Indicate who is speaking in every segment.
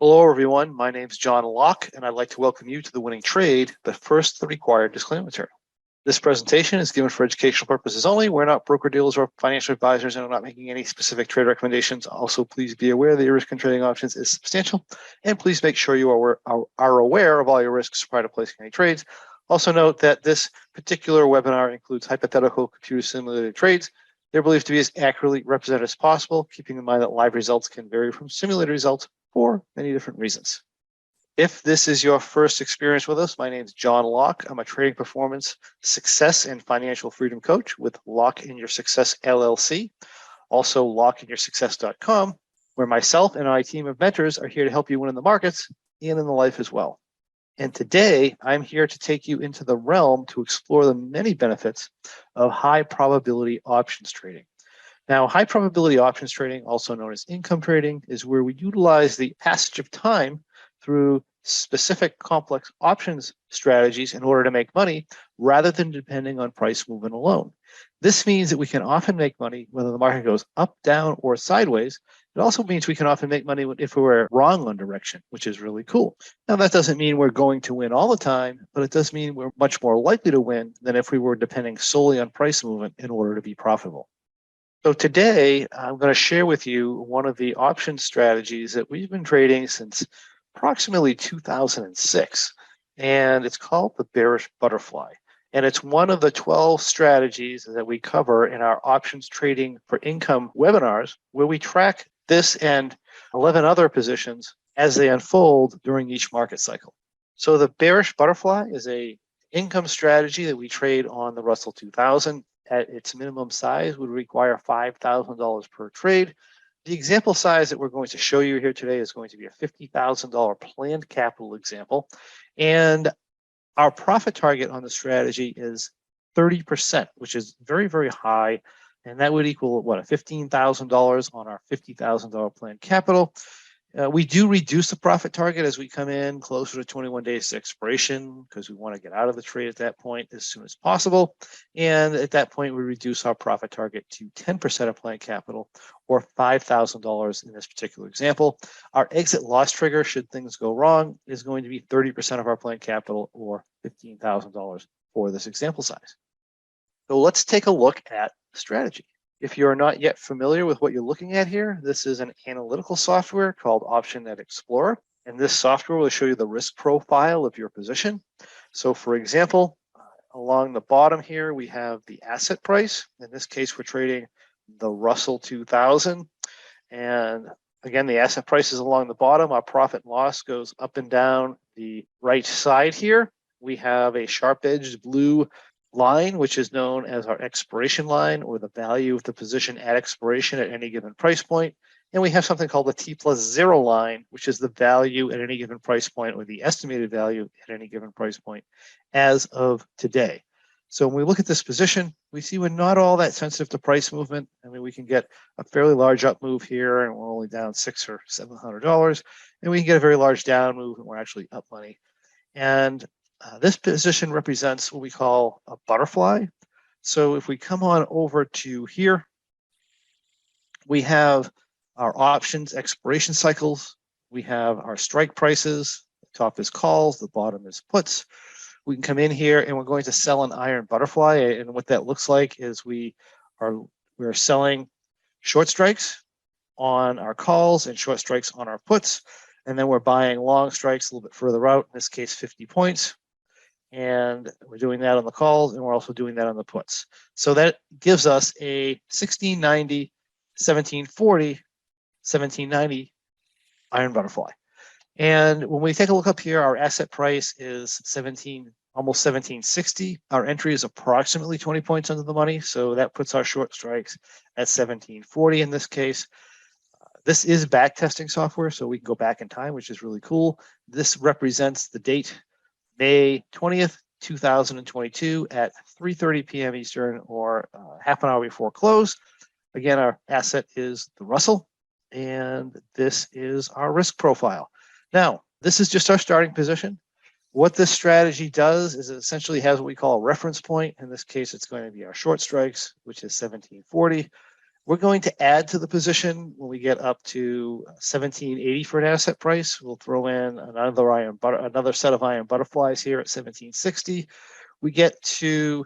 Speaker 1: Hello, everyone. My name is John Locke, and I'd like to welcome you to The Winning Trade, but first, the required disclaimer material. This presentation is given for educational purposes only. We're not broker-dealers or financial advisors, and I'm not making any specific trade recommendations. Also, please be aware that your risk in trading options is substantial, and please make sure you are aware of all your risks prior to placing any trades. Also note that this particular webinar includes hypothetical computer-simulated trades. They're believed to be as accurately represented as possible, keeping in mind that live results can vary from simulated results for many different reasons. If this is your first experience with us, my name is John Locke. I'm a trading performance, success, and financial freedom coach with Locke in Your Success LLC, also lockeinyoursuccess.com, where myself and my team of mentors are here to help you win in the markets and in the life as well. And today, I'm here to take you into the realm to explore the many benefits of high probability options trading. Now, high probability options trading, also known as income trading, is where we utilize the passage of time through specific complex options strategies in order to make money rather than depending on price movement alone. This means that we can often make money whether the market goes up, down, or sideways. It also means we can often make money if we're wrong on direction, which is really cool. Now, that doesn't mean we're going to win all the time, but it does mean we're much more likely to win than if we were depending solely on price movement in order to be profitable. So today, I'm going to share with you one of the option strategies that we've been trading since approximately 2006, and it's called the Bearish Butterfly. And it's one of the 12 strategies that we cover in our options trading for income webinars, where we track this and 11 other positions as they unfold during each market cycle. So the Bearish Butterfly is an income strategy that we trade on the Russell 2000. At its minimum size would require $5,000 per trade. The example size that we're going to show you here today is going to be a $50,000 planned capital example. And our profit target on the strategy is 30%, which is very, very high. And that would equal, what, a $15,000 on our $50,000 planned capital. We do reduce the profit target as we come in closer to 21 days to expiration because we want to get out of the trade at that point as soon as possible. And at that point, we reduce our profit target to 10% of planned capital or $5,000 in this particular example. Our exit loss trigger, should things go wrong, is going to be 30% of our planned capital or $15,000 for this example size. So let's take a look at the strategy. If you're not yet familiar with what you're looking at here, this is an analytical software called OptionNet Explorer. And this software will show you the risk profile of your position. So for example, along the bottom here, we have the asset price. In this case, we're trading the Russell 2000. And again, the asset price is along the bottom. Our profit and loss goes up and down the right side here. We have a sharp-edged blue line, which is known as our expiration line, or the value of the position at expiration at any given price point. And we have something called the T+0 line, which is the value at any given price point, or the estimated value at any given price point as of today. So when we look at this position, we see we're not all that sensitive to price movement. I mean, we can get a fairly large up move here, and we're only down $600 or $700, and we can get a very large down move, and we're actually up money. And this position represents what we call a butterfly. So if we come on over to here, we have our options expiration cycles. We have our strike prices. The top is calls, the bottom is puts. We can come in here and we're going to sell an iron butterfly. And what that looks like is we're selling short strikes on our calls and short strikes on our puts. And then we're buying long strikes a little bit further out, in this case, 50 points. And we're doing that on the calls, and we're also doing that on the puts. So that gives us a 1690, 1740, 1790 iron butterfly. And when we take a look up here, our asset price is almost 1760. Our entry is approximately 20 points under the money. So that puts our short strikes at 1740 in this case. This is back testing software, so we can go back in time, which is really cool. This represents the date May 20th, 2022 at 3:30 p.m. Eastern, or half an hour before close. Again, our asset is the Russell, and this is our risk profile. Now, this is just our starting position. What this strategy does is it essentially has what we call a reference point. In this case, it's going to be our short strikes, which is 1740. We're going to add to the position when we get up to 1780 for an asset price. We'll throw in another set of iron butterflies here at 1760. We get to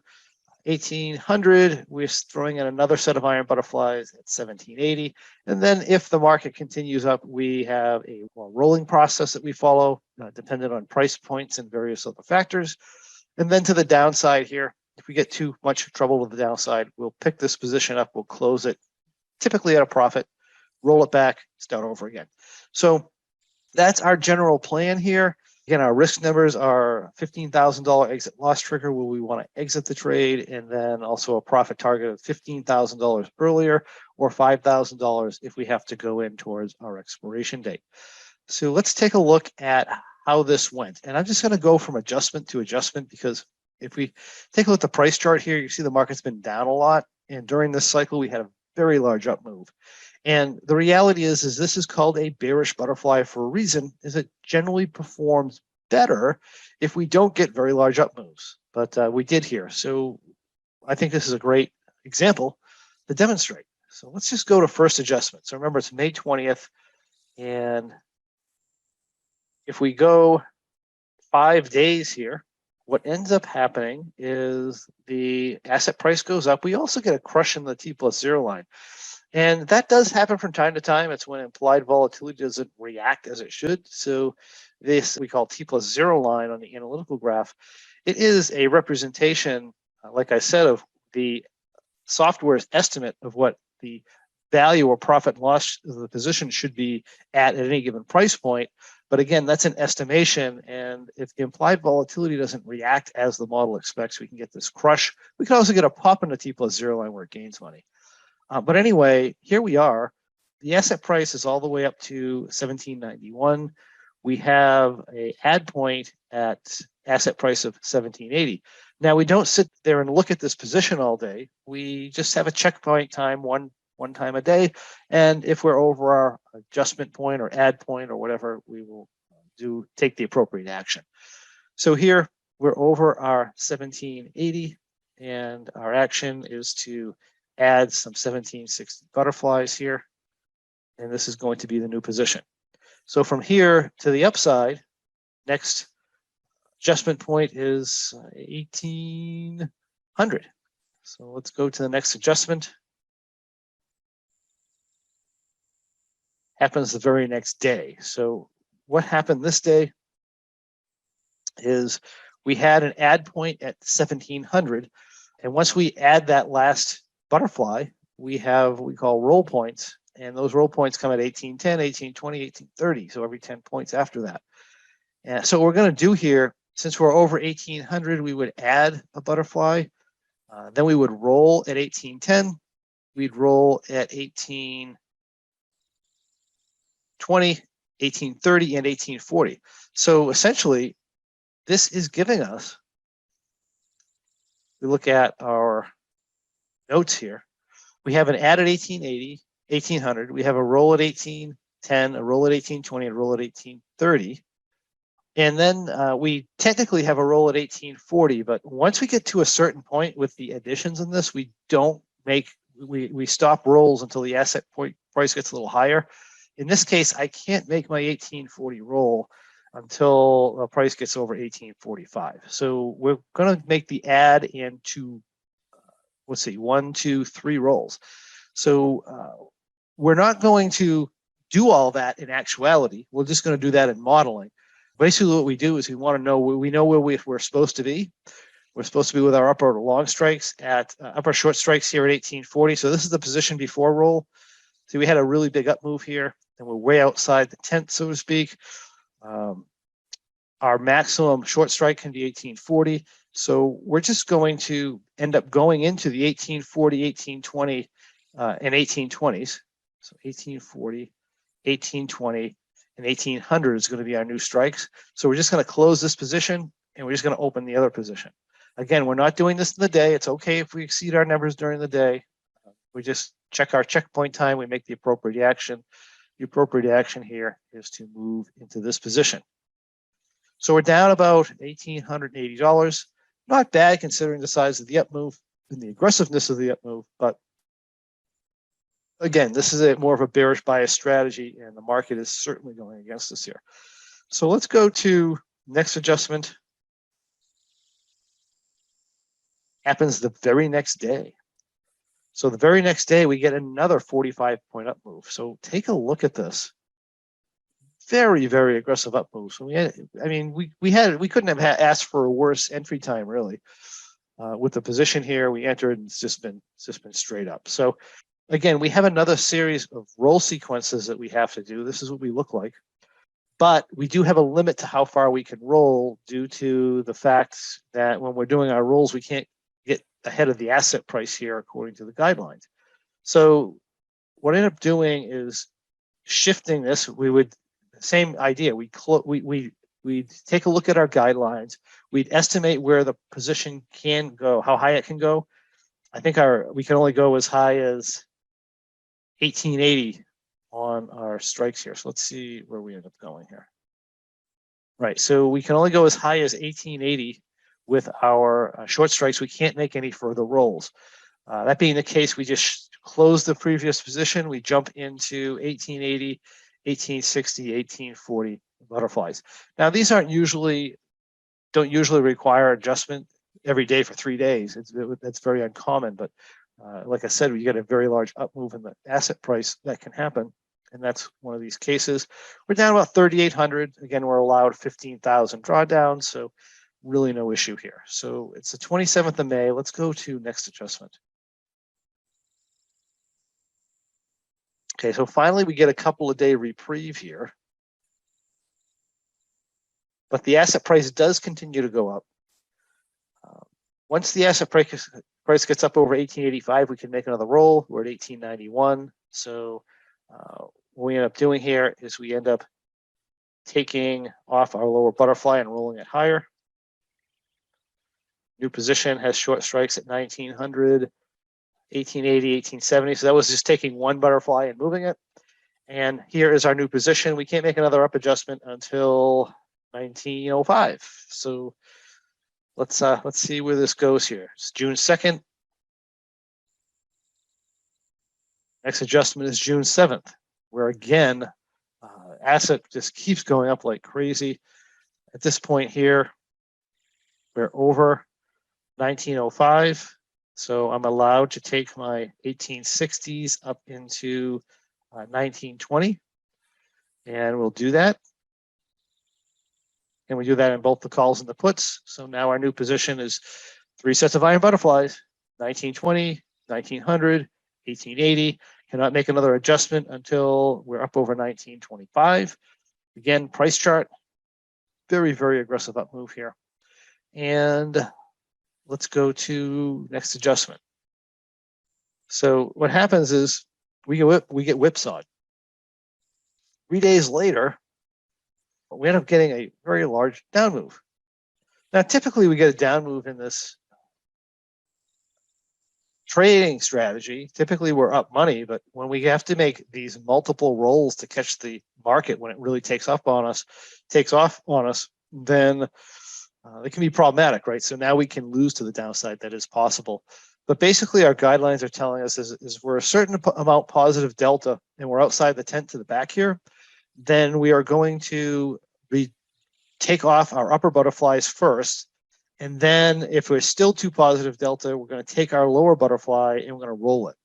Speaker 1: 1800, we're throwing in another set of iron butterflies at 1780. And then if the market continues up, we have a rolling process that we follow, dependent on price points and various other factors. And then to the downside here, if we get too much trouble with the downside, we'll pick this position up, we'll close it, typically at a profit, roll it back, start over again. So that's our general plan here. Again, our risk numbers are $15,000 exit loss trigger where we want to exit the trade, and then also a profit target of $15,000 earlier or $5,000 if we have to go in towards our expiration date. So let's take a look at how this went. And I'm just going to go from adjustment to adjustment, because if we take a look at the price chart here, you see the market's been down a lot. And during this cycle, we had a very large up move. And the reality is this is called a bearish butterfly for a reason, is it generally performs better if we don't get very large up moves. But we did here. So I think this is a great example to demonstrate. So let's just go to first adjustment. So remember, it's May 20th. And if we go 5 days here, what ends up happening is the asset price goes up. We also get a crush in the T+0 line. And that does happen from time to time. It's when implied volatility doesn't react as it should. So this we call T+0 line on the analytical graph. It is a representation, like I said, of the software's estimate of what the value or profit and loss of the position should be at any given price point. But again, that's an estimation. And if the implied volatility doesn't react as the model expects, we can get this crush. We can also get a pop in the T+0 line where it gains money. But anyway, here we are. The asset price is all the way up to 1791. We have a add point at asset price of 1780. Now, we don't sit there and look at this position all day. We just have a checkpoint time one time a day. And if we're over our adjustment point or add point or whatever, we will take the appropriate action. So here we're over our 1780, and our action is to add some 1760 butterflies here. And this is going to be the new position. So from here to the upside, next adjustment point is 1800. So let's go to the next adjustment. Happens the very next day. So what happened this day is we had an add point at 1700. And once we add that last butterfly, we have what we call roll points. And those roll points come at 1810, 1820, 1830. So every 10 points after that. And so what we're going to do here, since we're over 1800, we would add a butterfly. Then we would roll at 1810. We'd roll at 1820, 1830, and 1840. So essentially, this is giving us, we look at our notes here, we have an add at 1880, 1800, we have a roll at 1810, a roll at 1820, a roll at 1830. And then we technically have a roll at 1840, but once we get to a certain point with the additions in this, we don't make, we stop rolls until the asset price gets a little higher. In this case, I can't make my 1840 roll until the price gets over 1845. So we're going to make the add into, let's see, 1, 2, 3 rolls. So we're not going to do all that in actuality. We're just going to do that in modeling. Basically, what we do is we want to know, we know where we're supposed to be. We're supposed to be with our upper long strikes at upper short strikes here at 1840. So this is the position before roll. So we had a really big up move here, and we're way outside the tent, so to speak. Our maximum short strike can be 1840. So we're just going to end up going into the 1840, 1820, and 1820s. So 1840, 1820, and 1800 is going to be our new strikes. So we're just going to close this position, and we're just going to open the other position. Again, we're not doing this in the day. It's okay if we exceed our numbers during the day. We just check our checkpoint time. We make the appropriate action. The appropriate action here is to move into this position. So we're down about $1,880. Not bad considering the size of the up move and the aggressiveness of the up move, but again, this is a more of a bearish bias strategy, and the market is certainly going against us here. So let's go to next adjustment. Happens the very next day. So the very next day, we get another 45-point up move. So take a look at this. Very, very aggressive up move. So we had, I mean, we couldn't have asked for a worse entry time, really. With the position here, we entered, and it's just been straight up. So again, we have another series of roll sequences that we have to do. This is what we look like. But we do have a limit to how far we can roll due to the fact that when we're doing our rolls, we can't get ahead of the asset price here according to the guidelines. So what I ended up doing is shifting this. We would, same idea, we take a look at our guidelines. We'd estimate where the position can go, how high it can go. I think we can only go as high as 1880 on our strikes here. So let's see where we end up going here. Right, so we can only go as high as 1880 with our short strikes. We can't make any further rolls. That being the case, we just close the previous position. We jump into 1880, 1860, 1840 butterflies. Now, these don't usually require adjustment every day for 3 days. That's very uncommon, but like I said, we get a very large up move in the asset price that can happen, and that's one of these cases. We're down about 3,800. Again, we're allowed 15,000 drawdowns, so really no issue here. So it's the 27th of May. Let's go to next adjustment. Okay, so finally we get a couple of day reprieve here. But the asset price does continue to go up. Once the asset price gets up over 1885, we can make another roll. We're at 1891. So what we end up doing here is we end up taking off our lower butterfly and rolling it higher. New position has short strikes at 1900, 1880, 1870. So that was just taking one butterfly and moving it. And here is our new position. We can't make another up adjustment until 1905. So let's see where this goes here. It's June 2nd. Next adjustment is June 7th, where again, asset just keeps going up like crazy. At this point here, we're over 1905. So I'm allowed to take my 1860s up into 1920. And we'll do that. And we do that in both the calls and the puts. So now our new position is 3 sets of iron butterflies, 1920, 1900, 1880. Cannot make another adjustment until we're up over 1925. Again, price chart, very, very aggressive up move here. And let's go to next adjustment. So what happens is we get whipsawed. 3 days later, we end up getting a very large down move. Now, typically we get a down move in this trading strategy. Typically we're up money, but when we have to make these multiple rolls to catch the market when it really takes off on us, then it can be problematic, right? So now we can lose to the downside. That is possible. But basically our guidelines are telling us is we're a certain amount positive delta and we're outside the tent to the back here, then we are going to take off our upper butterflies first. And then if we're still too positive delta, we're going to take our lower butterfly and we're going to roll it.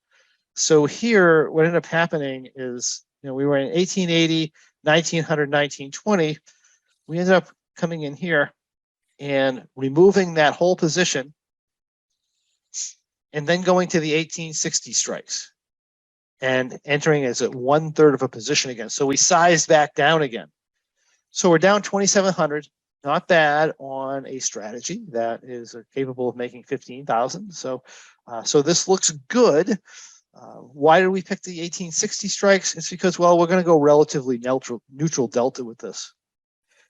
Speaker 1: So here, what ended up happening is, we were in 1880, 1900, 1920. We ended up coming in here and removing that whole position and then going to the 1860 strikes and entering as at 1/3 of a position again. So we sized back down again. So we're down 2,700. Not bad on a strategy that is capable of making 15,000. So this looks good. Why did we pick the 1860 strikes? It's because, well, we're going to go relatively neutral delta with this.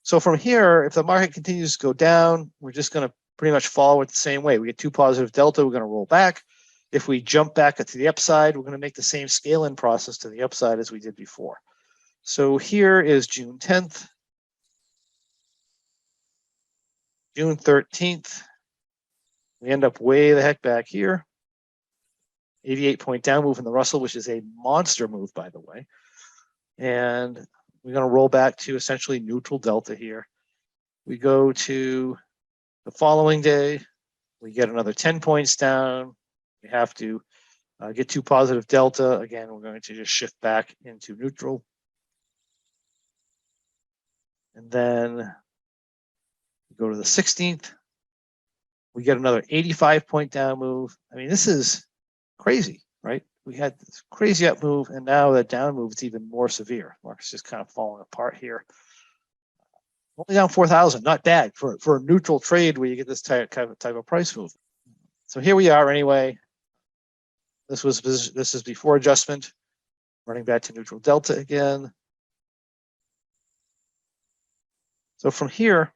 Speaker 1: So from here, if the market continues to go down, we're just going to pretty much follow it the same way. We get 2 positive delta, we're going to roll back. If we jump back to the upside, we're going to make the same scale-in process to the upside as we did before. So here is June 10th. June 13th, we end up way the heck back here. 88-point down move in the Russell, which is a monster move, by the way. And we're going to roll back to essentially neutral delta here. We go to the following day. We get another 10 points down. We have to get to positive delta. Again, we're going to just shift back into neutral. And then we go to the 16th. We get another 85-point down move. I mean, this is crazy, right? We had this crazy up move, and now that down move is even more severe. Market's just kind of falling apart here. Only down 4,000, not bad for a neutral trade where you get this type of price move. So here we are anyway. This is before adjustment, running back to neutral delta again. So from here,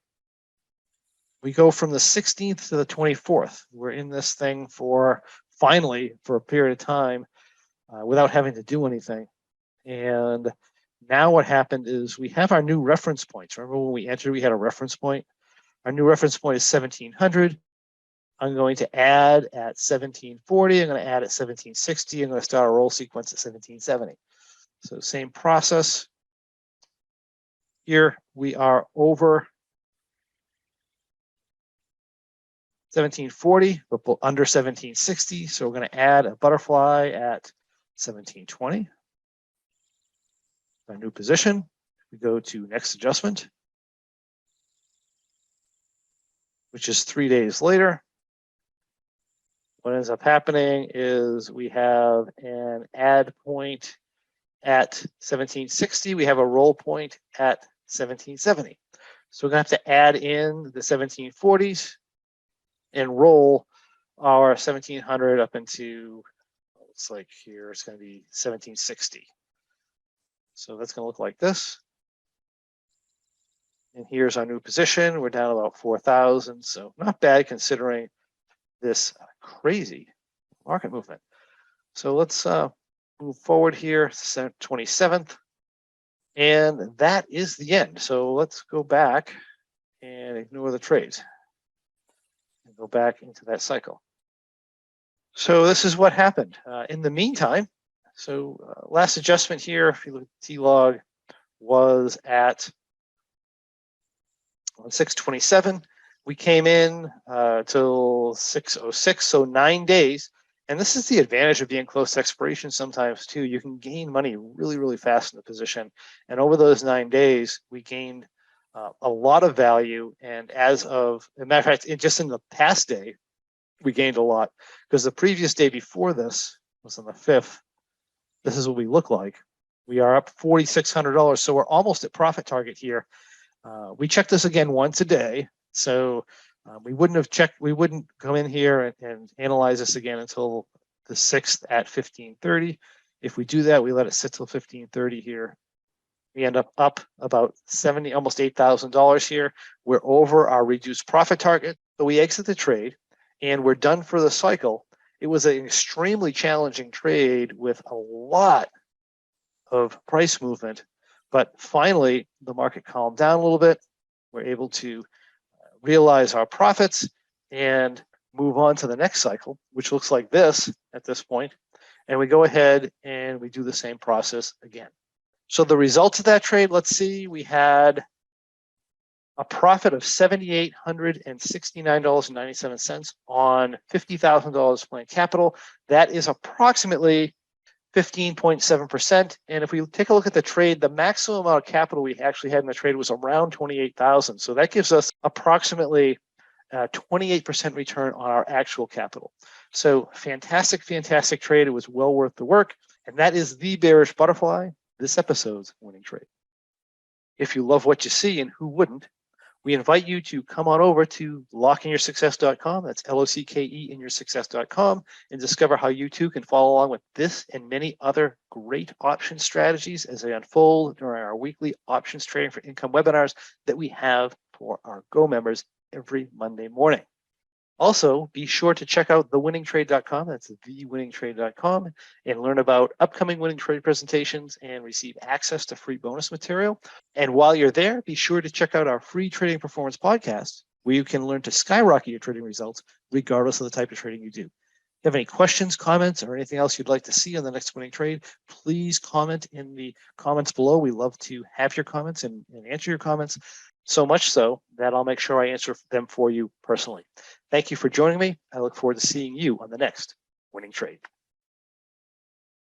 Speaker 1: we go from the 16th to the 24th. We're in this thing finally for a period of time without having to do anything. And now what happened is we have our new reference points. Remember when we entered, we had a reference point. Our new reference point is 1700. I'm going to add at 1740. I'm going to add at 1760. I'm going to start a roll sequence at 1770. So same process. Here we are over 1740, but under 1760. So we're going to add a butterfly at 1720. Our new position. We go to next adjustment, which is 3 days later. What ends up happening is we have an add point at 1760. We have a roll point at 1770. So we're going to have to add in the 1740s and roll our 1700 up into, looks like here it's going to be 1760. So that's going to look like this. And here's our new position. We're down about 4,000. So not bad considering this crazy market movement. So let's move forward here, 27th. And that is the end. So let's go back and ignore the trades and go back into that cycle. So this is what happened. In the meantime, last adjustment here, if you look at T-log, was at 627. We came in till 606, so 9 days. And this is the advantage of being close to expiration sometimes too. You can gain money really, really fast in the position. And over those 9 days, we gained a lot of value. And as of, as a matter of fact, just in the past day, we gained a lot because the previous day before this was on the 5th. This is what we look like. We are up $4,600. So we're almost at profit target here. We check this again once a day. So we wouldn't come in here and analyze this again until the 6th at 1530. If we do that, we let it sit till 1530 here. We end up about almost $8,000 here. We're over our reduced profit target. So we exit the trade and we're done for the cycle. It was an extremely challenging trade with a lot of price movement, but finally the market calmed down a little bit. We're able to realize our profits and move on to the next cycle, which looks like this at this point. And we go ahead and we do the same process again. So the results of that trade, let's see, we had a profit of $7,869.97 on $50,000 planned capital. That is approximately 15.7%. And if we take a look at the trade, the maximum amount of capital we actually had in the trade was around 28,000. So that gives us approximately 28% return on our actual capital. So fantastic, fantastic trade. It was well worth the work. And that is the Bearish Butterfly, this episode's winning trade. If you love what you see, and who wouldn't, we invite you to come on over to lockinyoursuccess.com. That's LOCKE in yoursuccess.com, and discover how you too can follow along with this and many other great option strategies as they unfold during our weekly options trading for income webinars that we have for our Go members every Monday morning. Also, be sure to check out thewinningtrade.com. That's thewinningtrade.com, and learn about upcoming winning trade presentations and receive access to free bonus material. And while you're there, be sure to check out our free trading performance podcast, where you can learn to skyrocket your trading results regardless of the type of trading you do. you have any questions, comments, or anything else you'd like to see on the next winning trade, please comment in the comments below. We love to have your comments and answer your comments, so much so that I'll make sure I answer them for you personally. Thank you for joining me. I look forward to seeing you on the next winning trade.